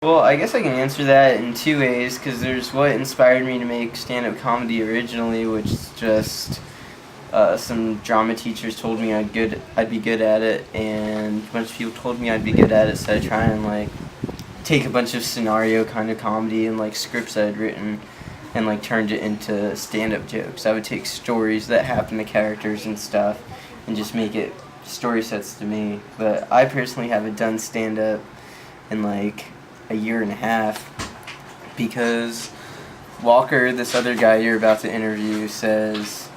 Well, I guess I can answer that in two ways, because there's what inspired me to make stand-up comedy originally, which is just some drama teachers told me I'd be good at it, and a bunch of people told me I'd be good at it, so I try and like take a bunch of scenario kind of comedy and like scripts I'd written and like turned it into stand-up jokes. I would take stories that happen to characters and stuff and just make it story sets to me. But I personally haven't done stand-up in like a year and a half because Walker, this other guy you're about to interview, says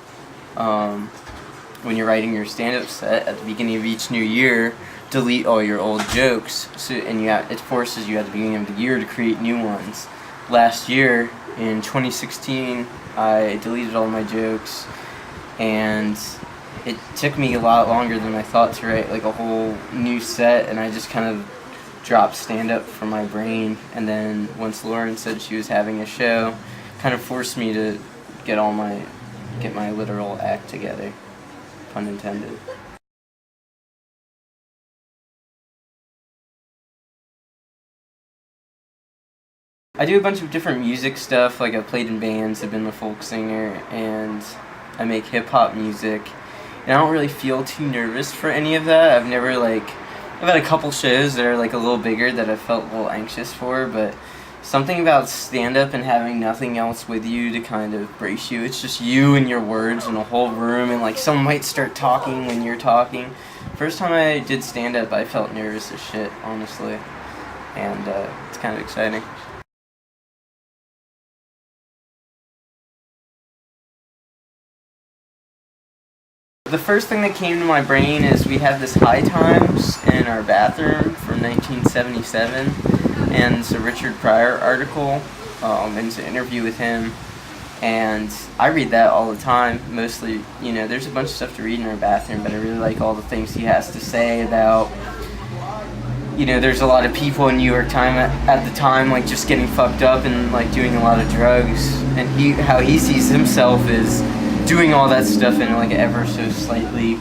when you're writing your stand-up set at the beginning of each new year, delete all your old jokes, it forces you at the beginning of the year to create new ones. Last year, in 2016, I deleted all my jokes, and it took me a lot longer than I thought to write like a whole new set, and I just kind of dropped stand-up from my brain. And then once Lauren said she was having a show, kind of forced me to get my literal act together, pun intended. I do a bunch of different music stuff, like I've played in bands, I've been a folk singer, and I make hip-hop music. And I don't really feel too nervous for any of that. I've had a couple shows that are like a little bigger that I've felt a little anxious for, but something about stand-up and having nothing else with you to kind of brace you. It's just you and your words in a whole room, and like someone might start talking when you're talking. First time I did stand-up, I felt nervous as shit, honestly, and it's kind of exciting. The first thing that came to my brain is we have this High Times in our bathroom from 1977, and it's a Richard Pryor article, and it's an interview with him, and I read that all the time. Mostly, there's a bunch of stuff to read in our bathroom, but I really like all the things he has to say about, there's a lot of people in New York time at the time, like, just getting fucked up and, like, doing a lot of drugs, and how he sees himself is doing all that stuff in like an ever so slightly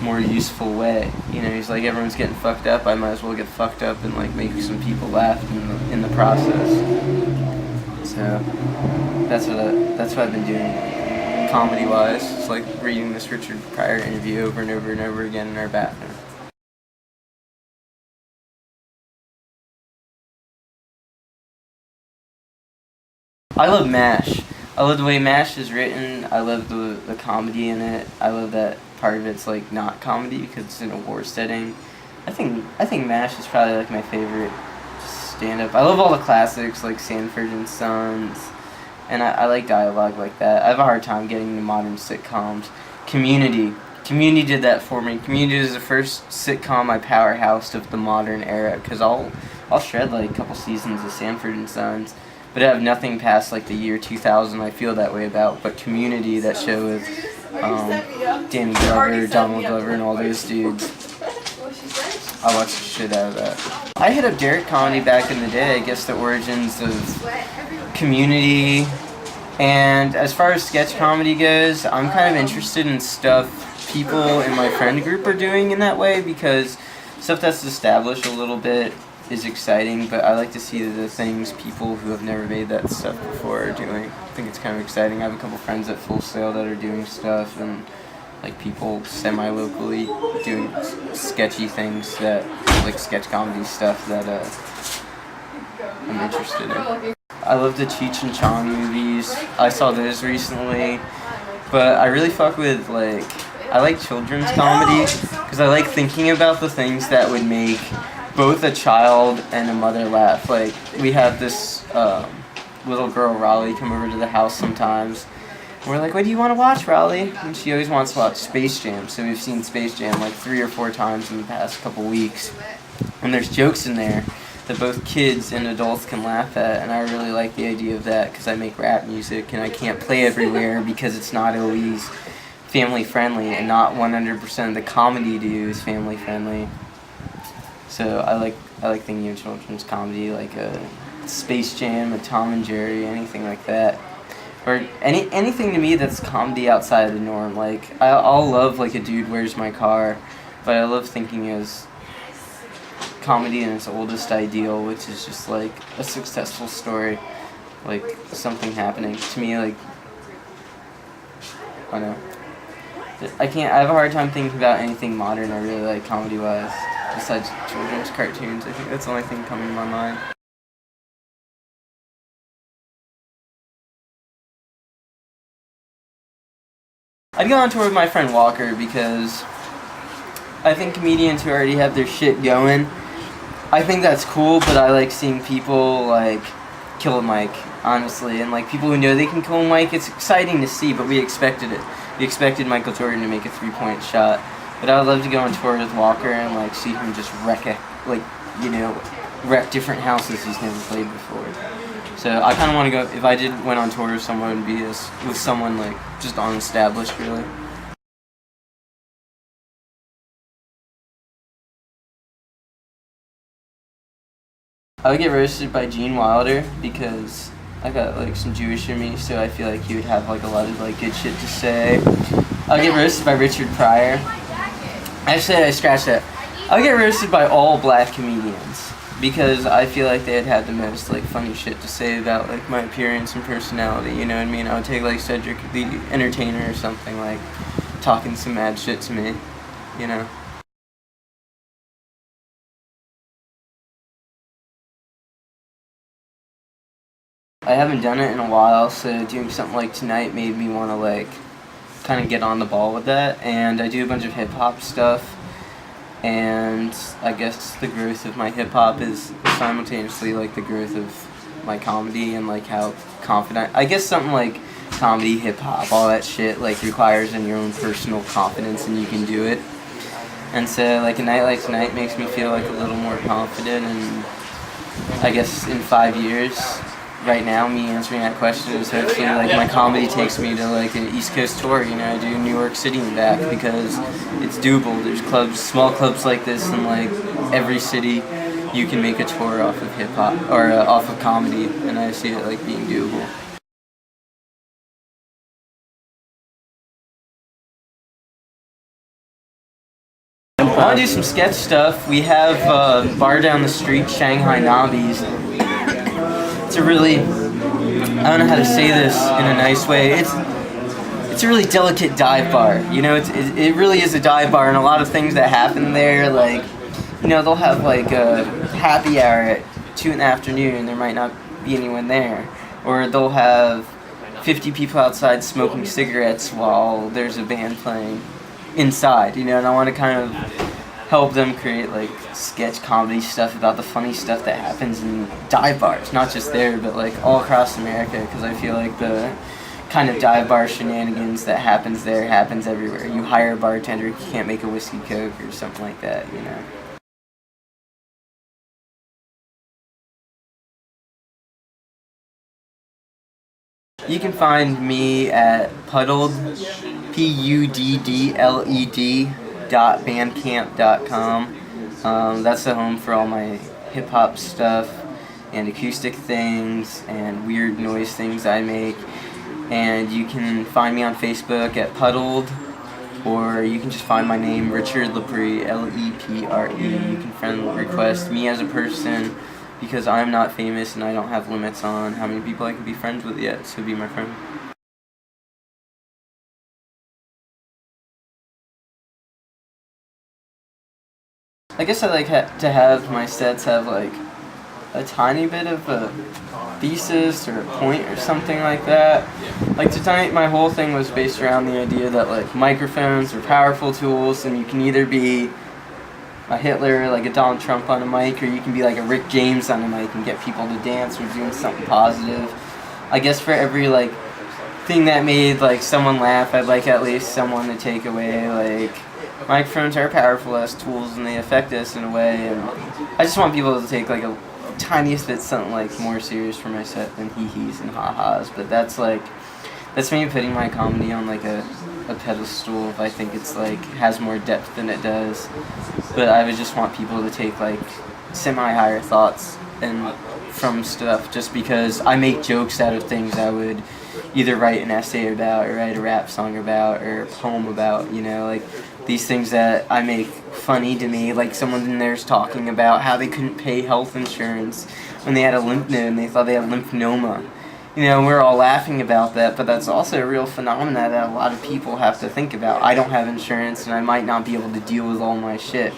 more useful way. He's like, everyone's getting fucked up, I might as well get fucked up and like make some people laugh in the process. So that's what I've been doing comedy wise. It's like reading this Richard Pryor interview over and over and over again in our bathroom. I love MASH. I love the way MASH is written. I love the comedy in it. I love that part of it's like not comedy because it's in a war setting. I think MASH is probably like my favorite stand-up. I love all the classics like Sanford and Sons, and I like dialogue like that. I have a hard time getting into modern sitcoms. Community did that for me. Community is the first sitcom I powerhoused of the modern era, because I'll shred like a couple seasons of Sanford and Sons, but I have nothing past like the year 2000 I feel that way about. But Community, that show with Danny Glover, Donald Glover, and all those dudes, I watched the shit out of that. I hit up Derek Comedy back in the day, I guess the origins of Community. And as far as sketch comedy goes, I'm kind of interested in stuff people in my friend group are doing in that way, because stuff that's established a little bit is exciting, but I like to see the things people who have never made that stuff before are doing. I think it's kind of exciting. I have a couple friends at Full Sail that are doing stuff, and like people semi-locally doing sketchy things that, like sketch comedy stuff that I'm interested in. I love the Cheech and Chong movies. I saw those recently, but I really fuck with I like children's comedy because I like thinking about the things that would make both a child and a mother laugh. Like, we have this little girl, Raleigh, come over to the house sometimes. And we're like, what do you want to watch, Raleigh? And she always wants to watch Space Jam. So we've seen Space Jam like 3 or 4 times in the past couple weeks. And there's jokes in there that both kids and adults can laugh at. And I really like the idea of that because I make rap music and I can't play everywhere because it's not always family friendly, and not 100% of the comedy you do is family friendly. So I like thinking of children's comedy, like a Space Jam, a Tom and Jerry, anything like that, or anything to me that's comedy outside of the norm. Like I'll love like a Dude, Where's My Car, but I love thinking as comedy in its oldest ideal, which is just like a successful story, like something happening to me. Like, I don't know. I have a hard time thinking about anything modern I really like comedy-wise, besides children's cartoons. I think that's the only thing coming to my mind. I'd go on tour with my friend Walker because I think comedians who already have their shit going, I think that's cool, but I like seeing people like kill a mic, honestly, and like people who know they can kill a mic, it's exciting to see, but we expected it. We expected Michael Jordan to make a 3-point shot, but I would love to go on tour with Walker and like see him just wreck different houses he's never played before. So I kind of want to go. If I went on tour with someone, it would be with someone like just unestablished, really. I would get roasted by Gene Wilder because I got like some Jewish in me, so I feel like he would have like a lot of like good shit to say. I'll get roasted by Richard Pryor. Actually, I scratched that. I'll get roasted by all black comedians because I feel like they'd had the most like funny shit to say about like my appearance and personality. You know what I mean? I would take like Cedric the Entertainer or something, like talking some mad shit to me. You know. I haven't done it in a while, so doing something like tonight made me want to like kind of get on the ball with that. And I do a bunch of hip hop stuff, and I guess the growth of my hip hop is simultaneously like the growth of my comedy and like how confident. I guess something like comedy, hip hop, all that shit like requires in your own personal confidence, and you can do it. And so like a night like tonight makes me feel like a little more confident, and I guess in 5 years. Right now, me answering that question is hopefully like my comedy takes me to like an East Coast tour. You know, I do New York City and back because it's doable. There's clubs, small clubs like this in like every city. You can make a tour off of hip hop or off of comedy, and I see it like being doable. I want to do some sketch stuff. We have a bar down the street, Shanghai Nobbies. It's a really, I don't know how to say this in a nice way. It's a really delicate dive bar. You know, it really is a dive bar, and a lot of things that happen there, like, you know, they'll have like a happy hour at 2 in the afternoon. There might not be anyone there, or they'll have 50 people outside smoking cigarettes while there's a band playing inside. You know, and I want to kind of help them create like sketch comedy stuff about the funny stuff that happens in dive bars, not just there, but like all across America, because I feel like the kind of dive bar shenanigans that happens there happens everywhere. You hire a bartender, you can't make a whiskey coke or something like that, you know. You can find me at Puddled, puddled.bandcamp.com. That's the home for all my hip hop stuff and acoustic things and weird noise things I make. And you can find me on Facebook at Puddled, or you can just find my name, Richard Lepre, Lepre. You can friend request me as a person, because I'm not famous and I don't have limits on how many people I can be friends with yet, so be my friend. I guess I like to have my sets have like a tiny bit of a thesis or a point or something like that. Like tonight, my whole thing was based around the idea that like microphones are powerful tools, and you can either be a Hitler, like a Donald Trump on a mic, or you can be like a Rick James on a mic and get people to dance or doing something positive. I guess for every like thing that made like someone laugh, I'd like at least someone to take away like microphones are powerful as tools and they affect us in a way, and I just want people to take like a tiniest bit something like more serious for my set than hee-hees and ha-has, but that's me putting my comedy on like a pedestal if I think it's like has more depth than it does. But I would just want people to take like semi-higher thoughts and from stuff, just because I make jokes out of things I would either write an essay about, or write a rap song about, or a poem about, you know, like these things that I make funny to me, like someone in there's talking about how they couldn't pay health insurance when they had a lymph node and they thought they had lymphoma. You know, we're all laughing about that, but that's also a real phenomena that a lot of people have to think about. I don't have insurance and I might not be able to deal with all my shit.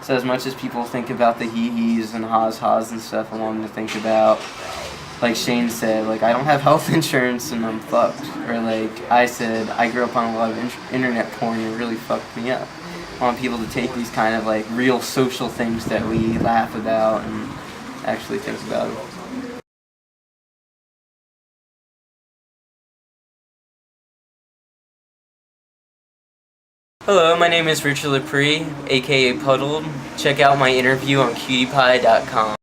So as much as people think about the hee-hees and ha's-ha's and stuff, I want them to think about, like Shane said, like, I don't have health insurance and I'm fucked. Or like I said, I grew up on a lot of internet porn and it really fucked me up. I want people to take these kind of like real social things that we laugh about and actually think about it. Hello, my name is Richard Lepre, aka Puddled. Check out my interview on cutie.pie.com.